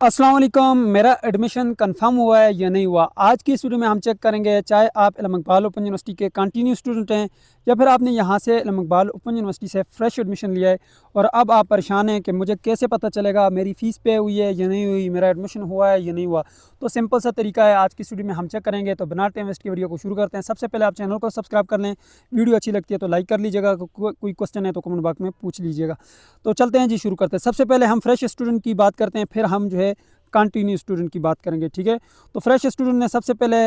अस्सलाम वालेकुम। मेरा एडमिशन कंफर्म हुआ है या नहीं हुआ, आज की इस वीडियो में हम चेक करेंगे। चाहे आप इल्म इकबाल ओपन यूनिवर्सिटी के कंटिन्यू स्टूडेंट हैं या फिर आपने यहाँ से इल्म इकबाल ओपन यूनिवर्सिटी से फ्रेश एडमिशन लिया है और अब आप परेशान हैं कि मुझे कैसे पता चलेगा मेरी फ़ीस पे हुई है या नहीं हुई, मेरा एडमिशन हुआ है या नहीं हुआ। तो सिंपल सा तरीका है, आज की इस वीडियो में हम चेक करेंगे। तो बिना टाइम वेस्ट की वीडियो को शुरू करते हैं। सबसे पहले आप चैनल को सब्सक्राइब कर लें, वीडियो अच्छी लगती है तो लाइक कर लीजिएगा, कोई क्वेश्चन है तो कमेंट बॉक्स में पूछ लीजिएगा। तो चलते हैं जी, शुरू करते हैं। सबसे पहले हम फ्रेश स्टूडेंट की बात करते हैं, फिर हम जो है कंटिन्यू स्टूडेंट की बात करेंगे, ठीक है। तो फ्रेश स्टूडेंट ने सबसे पहले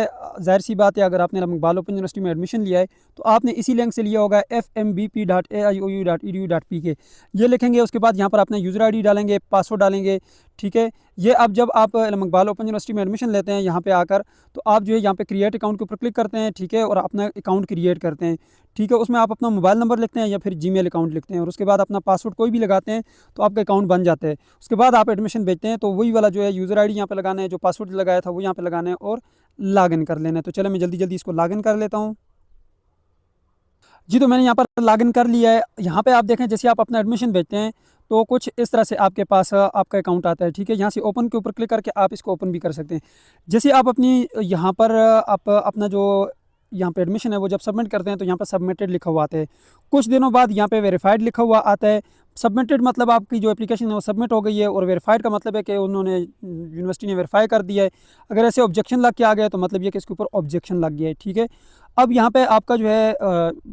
जाहिर सी बात है, अगर आपने इल्म इकबाल ओपन यूनिवर्सिटी में एडमिशन लिया है तो आपने इसी लिंक से लिया होगा fmbp.aiou.edu.pk। ये लिखेंगे, उसके बाद यहाँ पर अपना यूज़र आईडी डालेंगे, पासवर्ड डालेंगे, ठीक है। ये अब जब आप इल्म इकबाल ओपन यूनिवर्सिटी में एडमिशन लेते हैं यहाँ पे आकर, तो आप जो है यहाँ पे क्रिएट अकाउंट के ऊपर क्लिक करते हैं, ठीक है, और अपना अकाउंट क्रिएट करते हैं, ठीक है। उसमें आप अपना मोबाइल नंबर लिखते हैं या फिर जीमेल अकाउंट लिखते हैं और उसके बाद अपना पासवर्ड कोई भी लगाते हैं तो आपका अकाउंट बन जाता है। उसके बाद आप एडमिशन भेजते हैं तो वही वाला जो है यूज़र आईडी यहाँ पे लगाना है, जो पासवर्ड लगाया था वो यहाँ पे लगाना है और लॉगिन कर लेना है। तो चलो मैं जल्दी जल्दी इसको लॉगिन कर लेता हूँ जी। तो मैंने यहाँ पर लॉगिन कर लिया है। यहाँ पे आप देखें, जैसे आप अपना एडमिशन भेजते हैं तो कुछ इस तरह से आपके पास आपका अकाउंट आता है, ठीक है। यहाँ से ओपन के ऊपर क्लिक करके आप इसको ओपन भी कर सकते हैं। जैसे आप अपनी यहाँ पर आप अपना जो यहाँ पे एडमिशन है वो जब सबमिट करते हैं तो यहाँ पर सबमिटेड लिखा हुआ आता है। कुछ दिनों बाद यहाँ पे वेरीफाइड लिखा हुआ आता है। सबमिटेड मतलब आपकी जो एप्लीकेशन है वो सबमिट हो गई है, और वेरीफाइड का मतलब है कि उन्होंने यूनिवर्सिटी ने वेरीफाई कर दिया है। अगर ऐसे ऑब्जेक्शन लग के आ गया तो मतलब ये कि इसके ऊपर ऑब्जेक्शन लग गया है, ठीक है। अब यहाँ पे आपका जो है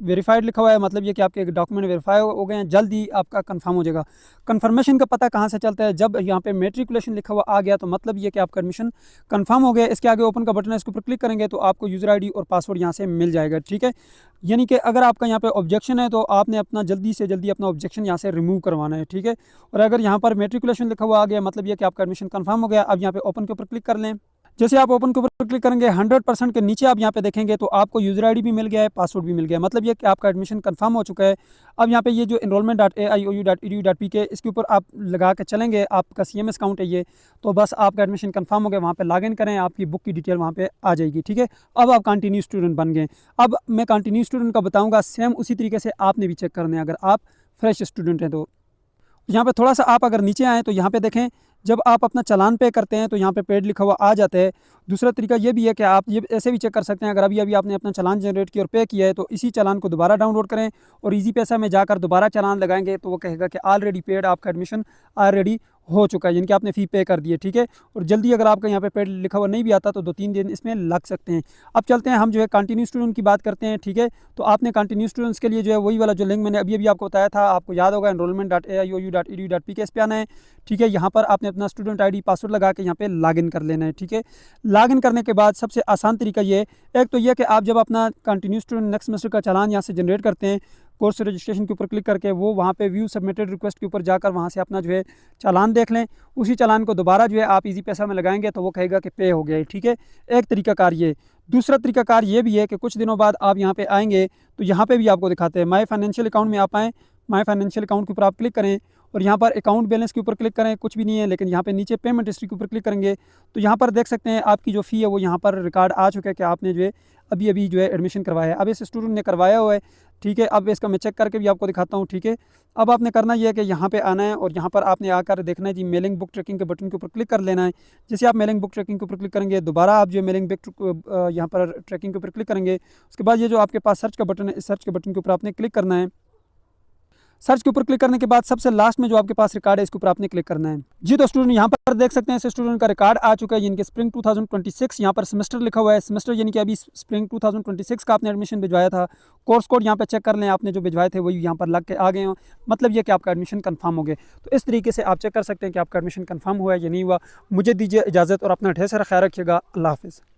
वेरीफाइड लिखा हुआ है, मतलब ये कि आपके डॉक्यूमेंट वेरीफाई हो गए हैं, जल्द ही आपका कंफर्म हो जाएगा। कंफर्मेशन का पता कहाँ से चलता है, जब यहाँ पे मेट्रिकुलेशन लिखा हुआ आ गया तो मतलब ये कि आपका एडमिशन कंफर्म हो गया। इसके आगे ओपन का बटन है, इसके ऊपर क्लिक करेंगे तो आपको यूज़र आईडी और पासवर्ड यहाँ से मिल जाएगा, ठीक है। यानी कि अगर आपका यहाँ पे ऑब्जेक्शन है तो आपने अपना जल्दी से जल्दी अपना ऑब्जेक्शन यहाँ से रिमूव करवाना है, ठीक है। और अगर यहाँ पर मेट्रिकुलेशन लिखा हुआ आ गया मतलब ये कि आपका एडमिशन कंफर्म हो गया। अब यहाँ पे ओपन के ऊपर क्लिक कर लें। जैसे आप ओपन के ऊपर क्लिक करेंगे 100% के नीचे आप यहाँ पे देखेंगे तो आपको यूज़र आईडी भी मिल गया है, पासवर्ड भी मिल गया है, मतलब ये कि आपका एडमिशन कंफर्म हो चुका है। अब यहाँ पे ये जो enrollment.aiou.edu.pk इसके ऊपर आप लगा के चलेंगे, आपका CMS अकाउंट है ये, तो बस आपका एडमिशन कंफर्म हो गया। वहाँ पे लॉगिन करें, आपकी बुक की डिटेल वहाँ पे आ जाएगी, ठीक है। अब आप कंटिन्यू स्टूडेंट बन गए। अब मैं कंटिन्यू स्टूडेंट का बताऊँगा, सेम उसी तरीके से आपने भी चेक करना है अगर आप फ्रेश स्टूडेंट हैं तो। यहाँ पे थोड़ा सा आप अगर नीचे आएँ तो यहाँ पे देखें, जब आप अपना चालान पे करते हैं तो यहाँ पे पेड लिखा हुआ आ जाता है। दूसरा तरीका ये भी है कि आप ये ऐसे भी चेक कर सकते हैं, अगर अभी अभी आपने अपना चालान जनरेट किया और पे किया है तो इसी चालान को दोबारा डाउनलोड करें और ईजी पैसा में जाकर दोबारा चालान लगाएंगे तो वो कहेगा कि ऑलरेडी पेड, आपका एडमिशन ऑलरेडी हो चुका है, यानी कि आपने फ़ी पे कर दी है, ठीक है। और जल्दी अगर आपका यहाँ पे पेड लिखा हुआ नहीं भी आता तो 2-3 दिन इसमें लग सकते हैं। अब चलते हैं, हम जो है कंटिन्यू स्टूडेंट की बात करते हैं, ठीक है। तो आपने कंटिन्यू स्टूडेंट्स के लिए जो है वही वाला जो लिंक मैंने अभी अभी आपको बताया था, आपको याद होगा, enrollment.aiou.edu.pk इस पे आना है, ठीक है। यहाँ पर आपने अपना स्टूडेंट आईडी पासवर्ड लगा के यहाँ पे लॉगिन कर लेना है, ठीक है। लॉगिन करने के बाद सबसे आसान तरीका ये है, एक तो ये कि आप जब अपना कंटिन्यू स्टूडेंट नेक्स्ट सेमेस्टर का चालान यहाँ से जनरेट करते हैं, कोर्स रजिस्ट्रेशन के ऊपर क्लिक करके वो वहाँ पे व्यू सबमिटेड रिक्वेस्ट के ऊपर जाकर वहाँ से अपना जो है चालान देख लें। उसी चालान को दोबारा जो है आप इजी पैसा में लगाएंगे तो वो कहेगा कि पे हो गया है, ठीक है। एक तरीकाकार ये। दूसरा तरीकाकार ये भी है कि कुछ दिनों बाद आप यहाँ पे आएंगे तो यहाँ पे भी आपको दिखाते हैं, माई फाइनेंशियल अकाउंट में आप आएँ, माई फाइनेंशियल अकाउंट के ऊपर आप क्लिक करें और यहाँ पर अकाउंट बैलेंस के ऊपर क्लिक करें, कुछ भी नहीं है, लेकिन यहाँ पे नीचे पेमेंट हिस्ट्री के ऊपर क्लिक करेंगे तो यहाँ पर देख सकते हैं आपकी जो फ़ी है वो यहाँ पर रिकॉर्ड आ चुका है कि आपने जो है अभी अभी जो है एडमिशन करवाया है। अब इस स्टूडेंट ने करवाया हुआ है, ठीक है। अब इसका मैं चेक करके भी आपको दिखाता हूँ, ठीक है। अब आपने करना ये है कि यहाँ पे आना है और यहाँ पर आपने आकर देखना है जी, मेलिंग बुक ट्रैकिंग के बटन के ऊपर क्लिक कर लेना है। जैसे आप मेलिंग बुक ट्रैकिंग के ऊपर क्लिक करेंगे, दोबारा आप जो मेलिंग बुक यहाँ पर ट्रैकिंग के ऊपर क्लिक करेंगे, उसके बाद ये जो आपके पास सर्च का बटन है, इस सर्च के बटन के ऊपर आपने क्लिक करना है। सर्च के ऊपर क्लिक करने के बाद सबसे लास्ट में जो आपके पास रिकॉर्ड है इसके ऊपर आपने क्लिक करना है जी। तो स्टूडेंट यहाँ पर देख सकते हैं, इस स्टूडेंट का रिकॉर्ड आ चुका है, यानी कि स्प्रिंग 2026, यहाँ पर सेमेस्टर लिखा हुआ है, सेमेस्टर यानी कि अभी स्प्रिंग 2026 का आपने एडमिशन भिजवाया था। कोर्स कोड यहाँ पे चेक कर लें, आपने जो भिजवाए थे वही यहाँ पर लग के आ गए हो, मतलब ये कि आपका एडमिशन कंफर्म हो गया। तो इस तरीके से आप चेक कर सकते हैं कि आपका एडमिशन कंफर्म हुआ है या नहीं हुआ। मुझे दीजिए इजाज़त और अपना ढेर सारा ख्याल रखिएगा। अल्लाह हाफिज़।